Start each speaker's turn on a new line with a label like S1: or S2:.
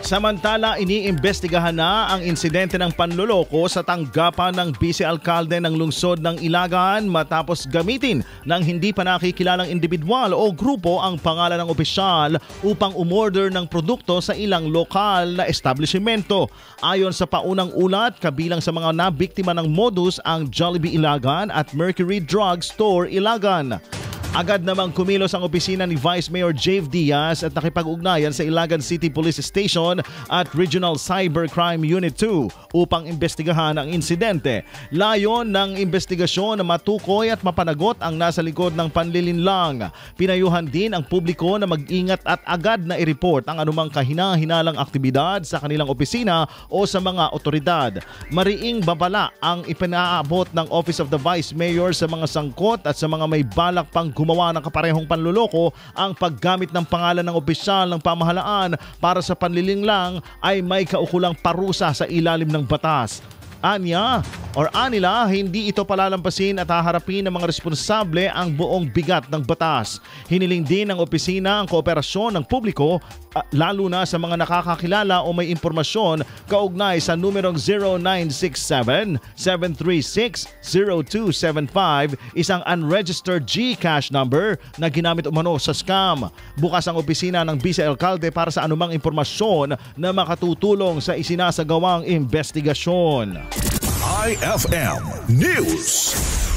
S1: Samantala, iniimbestigahan na ang insidente ng panloloko sa tanggapan ng Vice-Alkalde ng lungsod ng Ilagan matapos gamitin ng hindi pa nakikilalang individual o grupo ang pangalan ng opisyal upang umorder ng produkto sa ilang lokal na establishmento. Ayon sa paunang ulat, kabilang sa mga nabiktima ng modus ang Jollibee Ilagan at Mercury Drug Store Ilagan. Agad namang kumilos ang opisina ni Vice Mayor Jave Diaz at nakipag-ugnayan sa Ilagan City Police Station at Regional Cybercrime Unit 2 upang imbestigahan ang insidente. Layon ng investigasyon na matukoy at mapanagot ang nasa likod ng panlilinlang. Pinayuhan din ang publiko na mag-ingat at agad na i-report ang anumang kahina-hinalang aktibidad sa kanilang opisina o sa mga otoridad. Mariing babala ang ipinaabot ng Office of the Vice Mayor sa mga sangkot at sa mga may balak pang gumawa ng kaparehong panluloko. Ang paggamit ng pangalan ng opisyal ng pamahalaan para sa panlilinglang ay may kaukulang parusa sa ilalim ng batas. Anila, hindi ito palalampasin at haharapin ng mga responsable ang buong bigat ng batas. Hiniling din ng opisina ang kooperasyon ng publiko lalo na sa mga nakakakilala o may impormasyon kaugnay sa numerong 0967-736-0275, isang unregistered GCash number na ginamit umano sa scam. Bukas ang opisina ng Vice-Alkalde para sa anumang impormasyon na makatutulong sa isinasagawang investigasyon.
S2: IFM News.